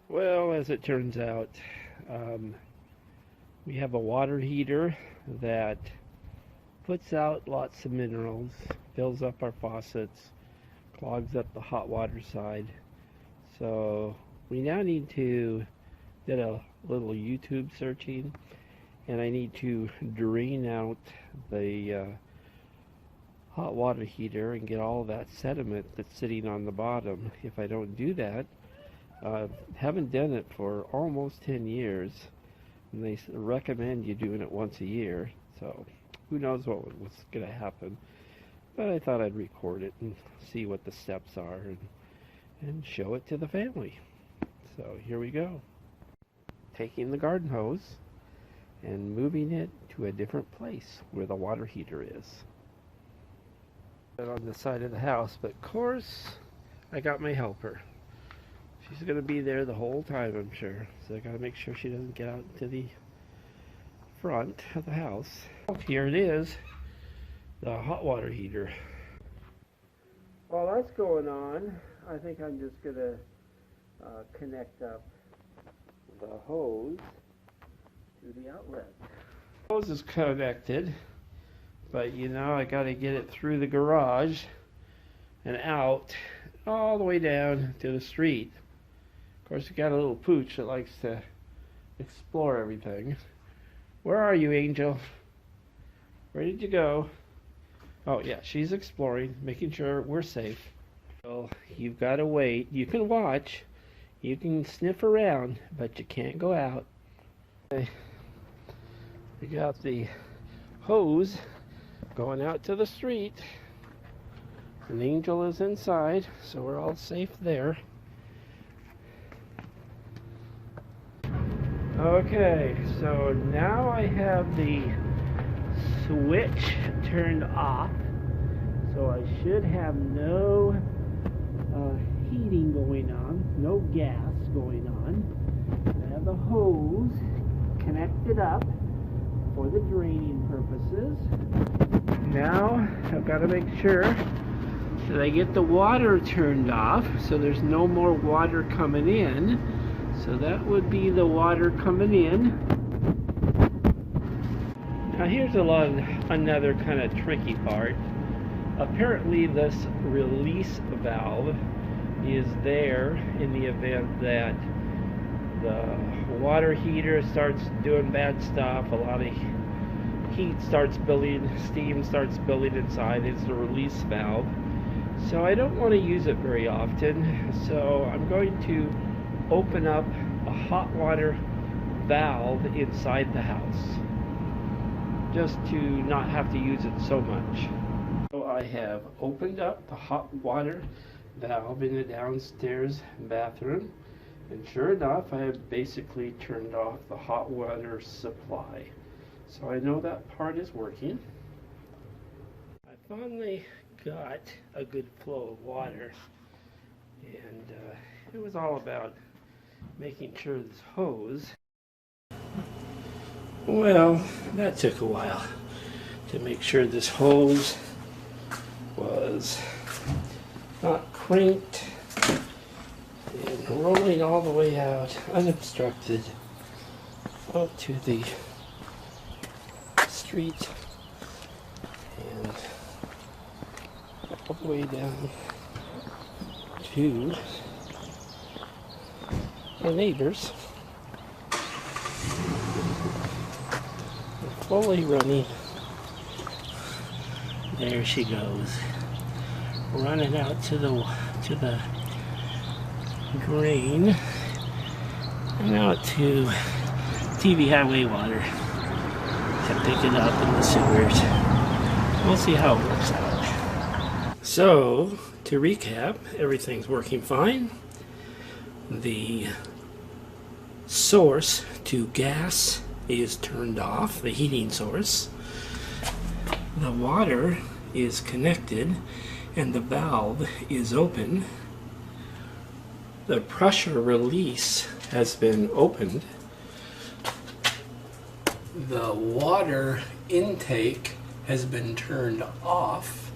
Well, as it turns out, um, we have a water heater that puts out lots of minerals, fills up our faucets, clogs up the hot water side. So we now need to did a little YouTube searching, and I need to drain out the hot water heater and get all that sediment that's sitting on the bottom. If I don't do that, haven't done it for almost 10 years, and they recommend you doing it once a year, so who knows what was going to happen. But I thought I'd record it and see what the steps are and show it to the family. So here we go. Taking the garden hose and moving it to a different place where the water heater is. On the side of the house, but of course I got my helper. She's going to be there the whole time, I'm sure. So I got to make sure she doesn't get out to the front of the house. Here it is, the hot water heater. While that's going on, I think I'm just going to connect up the hose to the outlet. The hose is connected, but you know, I got to get it through the garage and out all the way down to the street. Of course, we got a little pooch that likes to explore everything. Where are you, Angel? Where did you go? Oh yeah, she's exploring, making sure we're safe. Well, you've got to wait. You can watch, you can sniff around, but you can't go out. Okay. We got the hose going out to the street. An Angel is inside, so we're all safe there. Okay, so now I have the switch turned off, so I should have no heating going on, no gas going on. I have the hose connected up for the draining purposes. Now I've got to make sure that I get the water turned off so there's no more water coming in. So that would be the water coming in. Now here's another kind of tricky part. Apparently this release valve is there in the event that the water heater starts doing bad stuff, a lot of heat starts building, steam starts building inside. It's the release valve. So I don't want to use it very often, so I'm going to open up a hot water valve inside the house just to not have to use it so much. So I have opened up the hot water valve in the downstairs bathroom, and sure enough I have basically turned off the hot water supply. So I know that part is working. I finally got a good flow of water, and it was all about making sure this hose, well, that took a while to make sure this hose was not cranked and rolling all the way out unobstructed out to the street and all the way down to the neighbors. Fully running. There she goes, running out to the drain and out to TV highway water to pick it up in the sewers. We'll see how it works out. So to recap, everything's working fine. The source to gas is turned off, the heating source. The water is connected and the valve is open. The pressure release has been opened. The water intake has been turned off.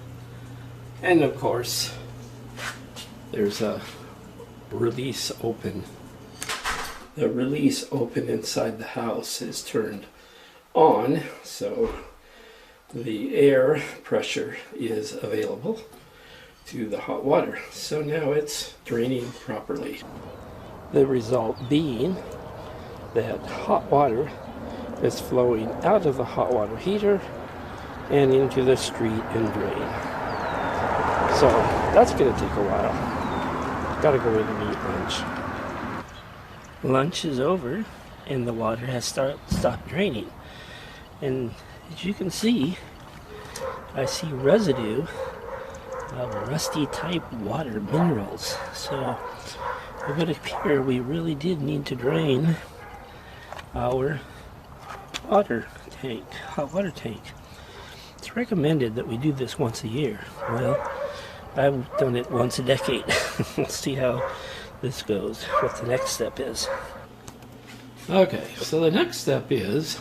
And of course, there's a release open. the release open inside the house is turned on, so the air pressure is available to the hot water. So now it's draining properly. The result being that hot water is flowing out of the hot water heater and into the street and drain. So that's going to take a while. Got to go in and eat lunch. Lunch is over and the water has stopped draining. And as you can see, I see residue of rusty type water minerals. So it would appear we really did need to drain our water tank, hot water tank. It's recommended that we do this once a year. Well, I've done it once a decade. Let's see how this goes, what the next step is. Okay, so the next step is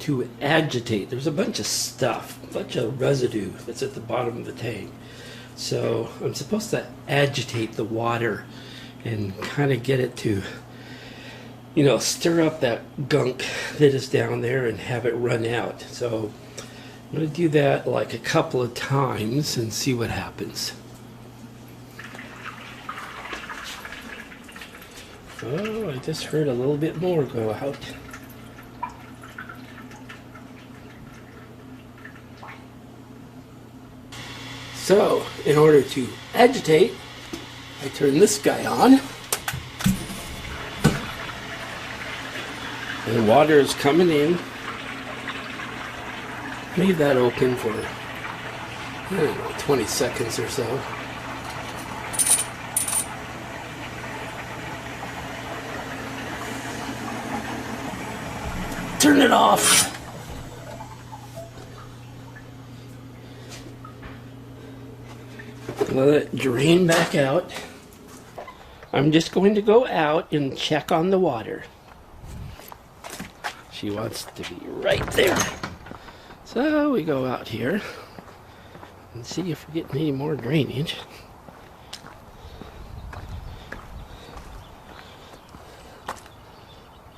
to agitate. There's a bunch of stuff, a bunch of residue that's at the bottom of the tank. So I'm supposed to agitate the water and kind of get it to, you know, stir up that gunk that is down there and have it run out. So I'm going to do that like a couple of times and see what happens. Oh, I just heard a little bit more go out. So, in order to agitate, I turn this guy on. And water is coming in. Leave that open for, I don't know, 20 seconds or so. Turn it off. Let it drain back out. I'm just going to go out and check on the water. She wants to be right there. So we go out here and see if we're getting any more drainage.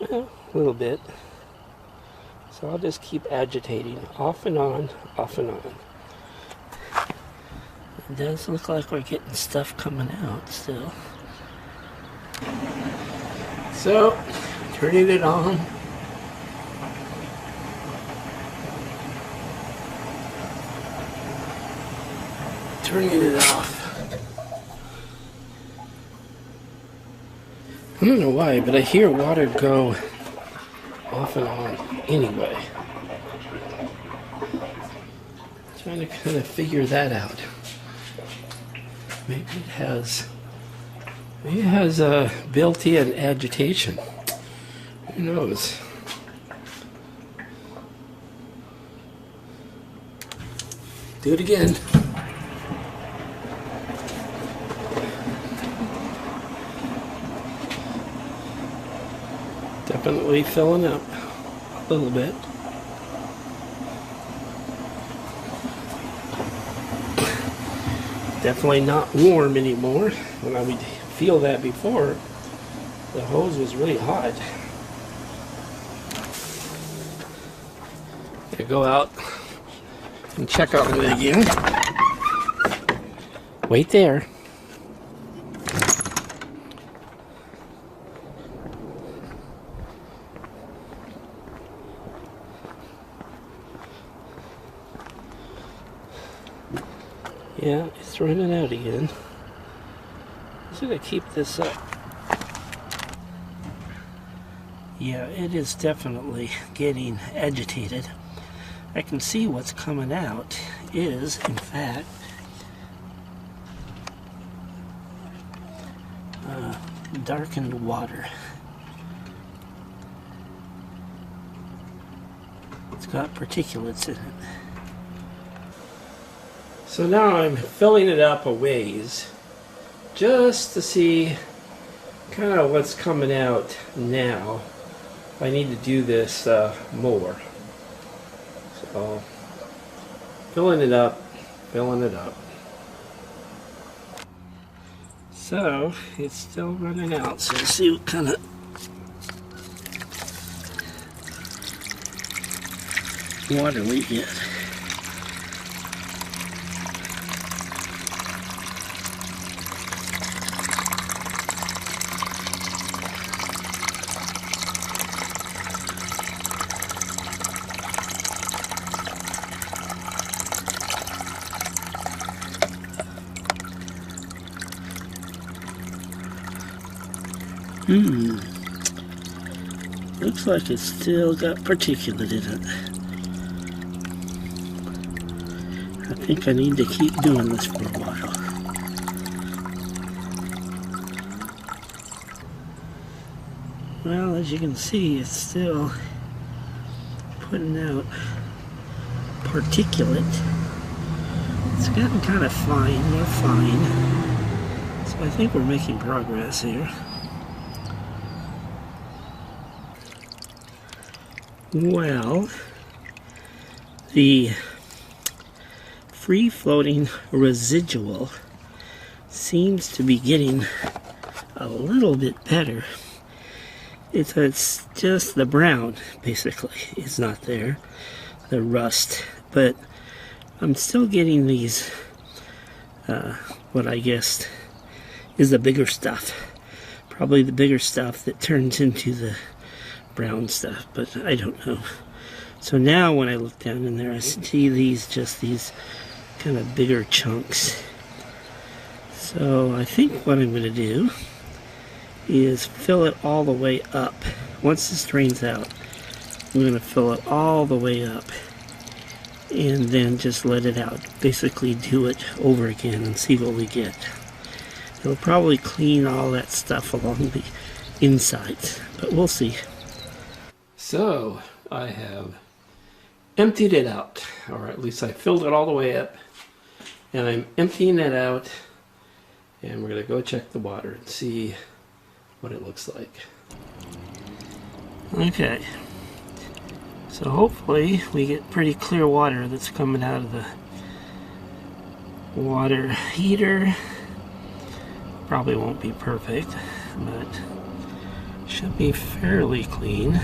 Well, a little bit. So I'll just keep agitating off and on, off and on. It does look like we're getting stuff coming out still. So, turning it on. Turning it off. I don't know why, but I hear water go off and on anyway. Trying to kind of figure that out. Maybe it has a built-in agitation. Who knows? Do it again. Definitely filling up a little bit. Definitely not warm anymore. When I would feel that before, the hose was really hot. I go out and check on it again. Wait there. Yeah, it's running out again. I'm gonna keep this up. Yeah, it is definitely getting agitated. I can see what's coming out is, in fact, darkened water. It's got particulates in it. So now I'm filling it up a ways just to see kind of what's coming out now. I need to do this more. So filling it up, filling it up. So it's still running out, so let's see what kind of water we get. Looks like it's still got particulate in it. I think I need to keep doing this for a while. Well, as you can see, it's still putting out particulate. It's getting kind of fine, more fine. So I think we're making progress here. Well, the free-floating residual seems to be getting a little bit better. It's just the brown, basically, is not there, the rust, but I'm still getting these, what I guess is the bigger stuff, probably the bigger stuff that turns into the brown stuff, but I don't know. So now when I look down in there, I see these, just these kind of bigger chunks. So I think what I'm going to do is fill it all the way up. Once this drains out, I'm going to fill it all the way up and then just let it out. Basically do it over again and see what we get. It'll probably clean all that stuff along the insides, but we'll see. So I have emptied it out, or at least I filled it all the way up, and I'm emptying it out, and we're going to go check the water and see what it looks like. Okay, so hopefully we get pretty clear water that's coming out of the water heater. Probably won't be perfect, but should be fairly clean.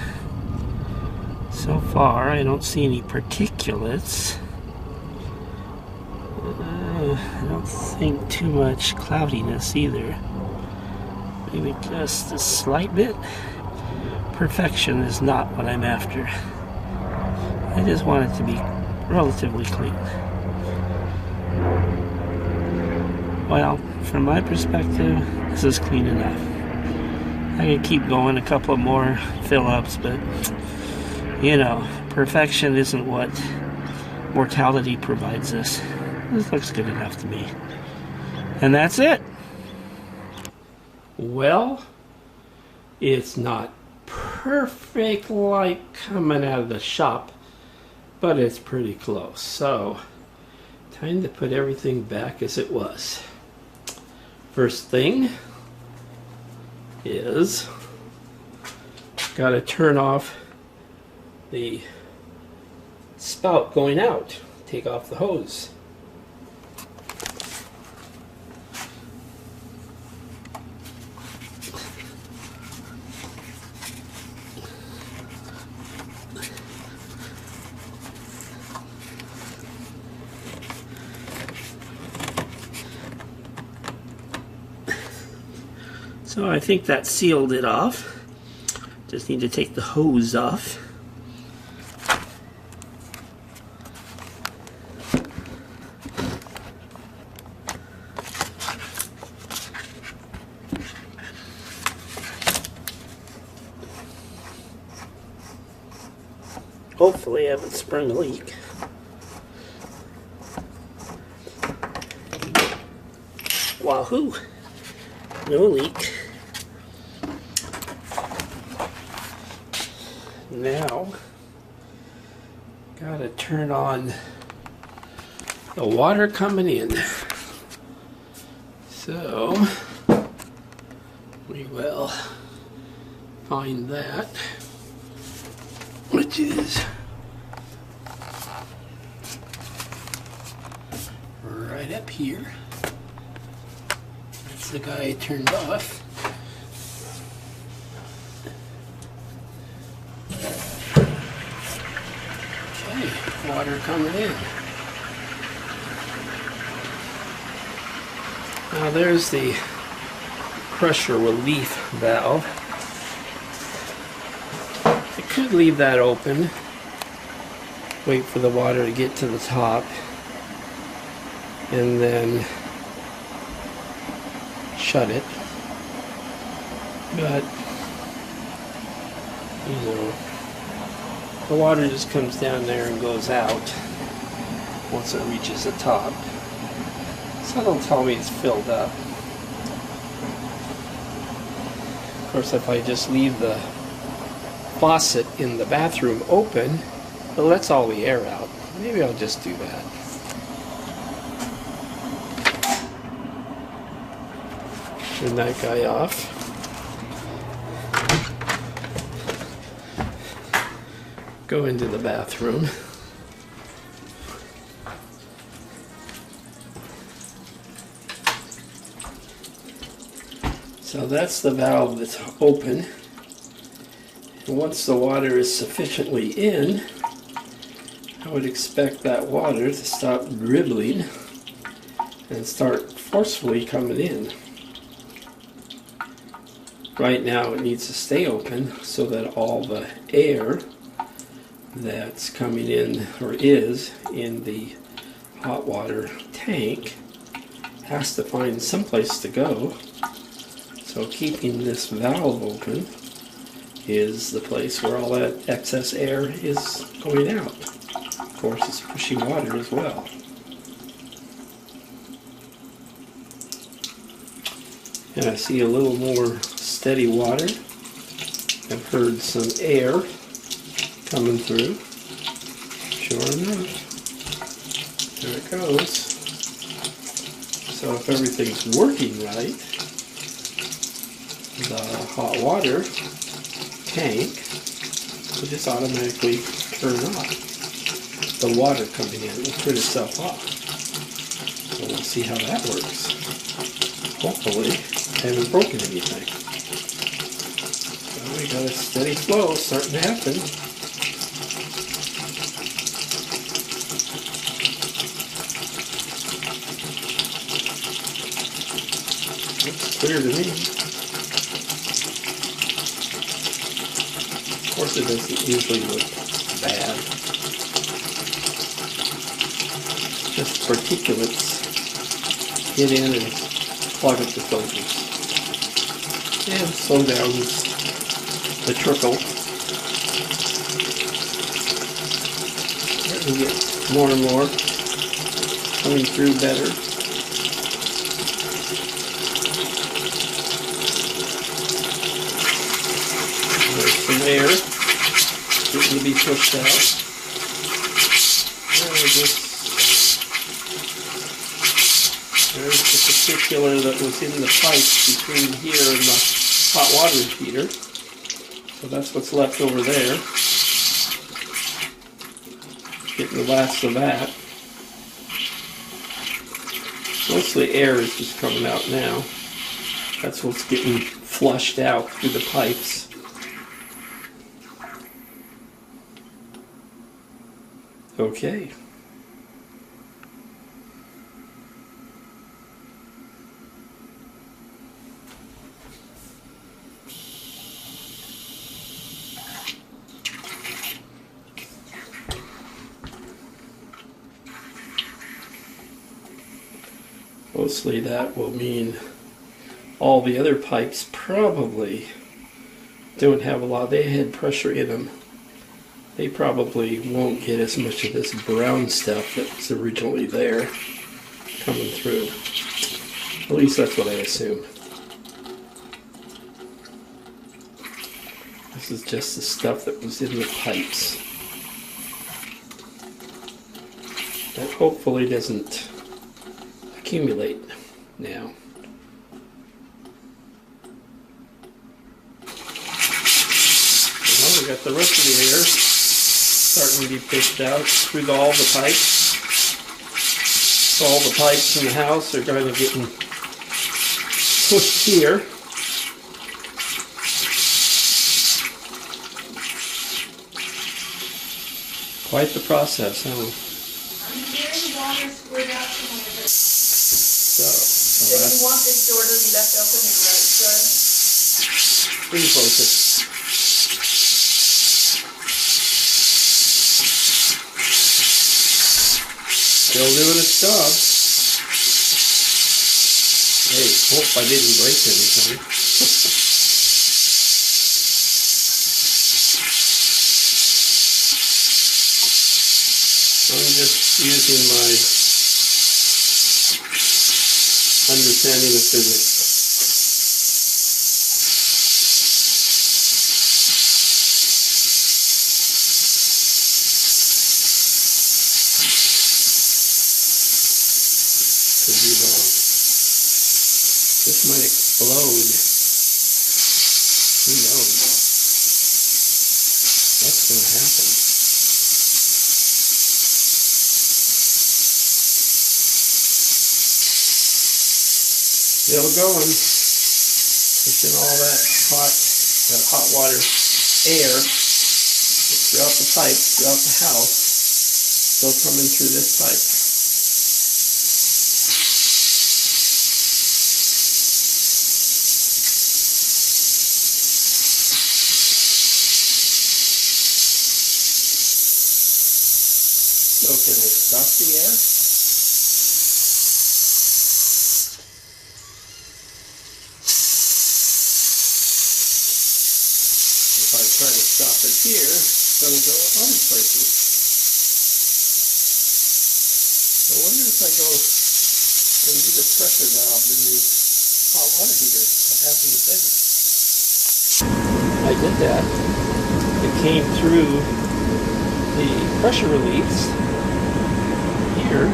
So far, I don't see any particulates. I don't think too much cloudiness either. Maybe just a slight bit. Perfection is not what I'm after. I just want it to be relatively clean. Well, from my perspective, this is clean enough. I could keep going a couple more fill-ups, but you know, perfection isn't what mortality provides us. This looks good enough to me. And that's it. Well, it's not perfect like coming out of the shop, but it's pretty close. So, time to put everything back as it was. First thing is, gotta turn off the spout going out. Take off the hose. So I think that sealed it off. Just need to take the hose off. Hopefully I haven't sprung a leak. Wahoo! No leak. Now, gotta turn on the water coming in. So, we will find that, which is right up here. That's the guy I turned off. Okay. water coming in. Now there's the pressure relief valve. I could leave that open, wait for the water to get to the top, and then shut it. But, you know, the water just comes down there and goes out once it reaches the top. So it'll tell me it's filled up. Of course, if I just leave the faucet in the bathroom open, it lets all the air out. Maybe I'll just do that. Turn that guy off. Go into the bathroom. So that's the valve that's open. And once the water is sufficiently in, I would expect that water to stop dribbling and start forcefully coming in. Right now it needs to stay open so that all the air that's coming in, or is in the hot water tank, has to find some place to go. So keeping this valve open is the place where all that excess air is going out. Of course, it's pushing water as well. And I see a little more steady water. I've heard some air coming through. Sure enough, there it goes. So if everything's working right, the hot water tank will just automatically turn off. The water coming in will turn itself off. So we'll see how that works. Hopefully, I haven't broken anything. So we got a steady flow starting to happen. Looks clear to me. Of course, it doesn't usually look bad. Just particulates get in and clog up the filters. And slow down the trickle. Starting to get more and more coming through better. There's some air getting to be pushed out. There's the particular that was in the pipes between here and the hot water heater. So that's what's left over there. Getting the last of that. Mostly air is just coming out now. That's what's getting flushed out through the pipes. Okay. Mostly that will mean all the other pipes probably don't have a lot of head pressure in them. They probably won't get as much of this brown stuff that was originally there coming through. At least that's what I assume. This is just the stuff that was in the pipes. That hopefully doesn't accumulate now. Well, we got the rest of the air starting to be pushed out through all the pipes. So all the pipes in the house are going to get pushed here. Quite the process, huh? I'm hearing water squirt out from under it. So So you want this door to be left open and let it dry? pretty close. Still doing its job. Hey, hope I didn't break anything. I'm just using my understanding of physics. Could be wrong. This might explode. Who knows? What's going to happen? Still going. Pushing all that hot water air throughout the pipe, throughout the house. Still coming through this pipe. So can I stop the air? If I try to stop it here, it's going to go other places. So I wonder if I go and do the pressure valve in the hot water heater. What happens then? I did that. It came through the pressure reliefs here,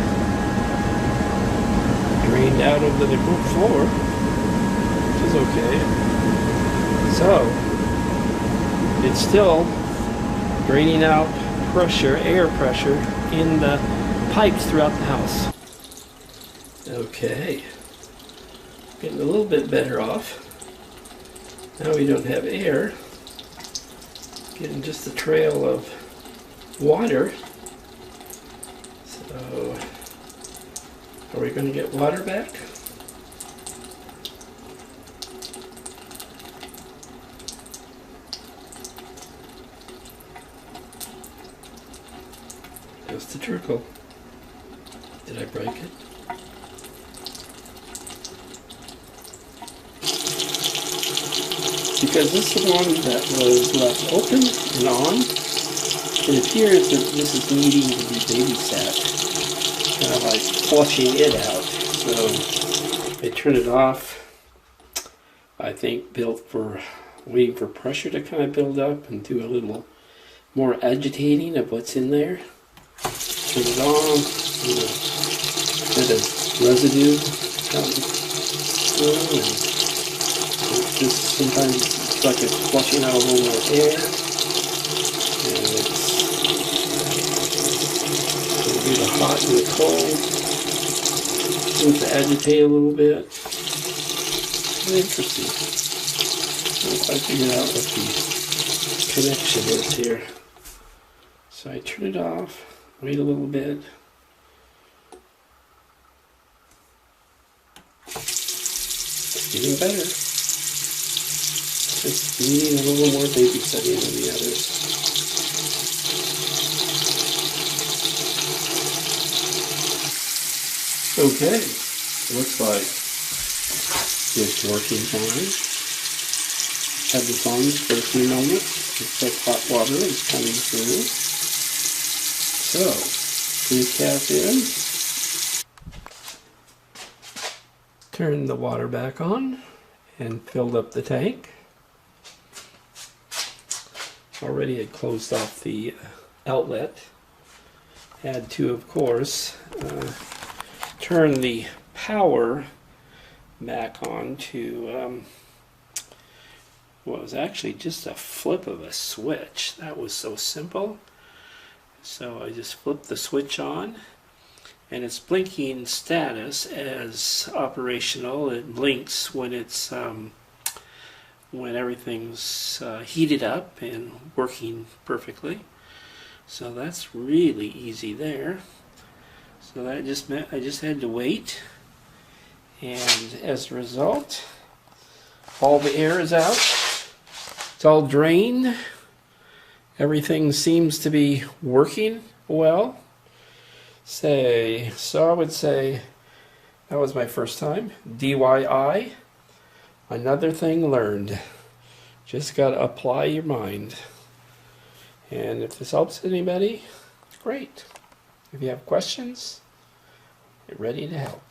drained out over the floor, which is okay. So it's still draining out pressure, air pressure, in the pipes throughout the house. Okay, getting a little bit better off. Now we don't have air, getting just a trail of water. So, are we going to get water back? Just a trickle. Did I break it? Because this is the one that was left open and on. It appears that this is needing to be babysat, kind of like flushing it out. So I turn it off. I think waiting for pressure to kind of build up and do a little more agitating of what's in there. Turn it on. A bit of residue comes through, and it's just sometimes it's like it's flushing out a little more air. And it's going to do the hot and the cold. Seems to agitate a little bit. Interesting. If I figure out what the connection is here. So I turn it off, wait a little bit. It's getting better. Just needing a little more babysitting than the others. Okay, looks like it's working fine. Had this on for a few moments. Looks like hot water is coming through. So, recap in. Turn the water back on and filled up the tank. Already had closed off the outlet. Had to, of course, turn the power back on to what was actually just a flip of a switch. That was so simple. So I just flipped the switch on, and it's blinking status as operational. It blinks when it's when everything's heated up and working perfectly. So that's really easy there. So that just meant I just had to wait. And as a result, all the air is out. It's all drained. Everything seems to be working well. So I would say that was my first time. DIY. Another thing learned. Just got to apply your mind. And if this helps anybody, great. If you have questions, get ready to help.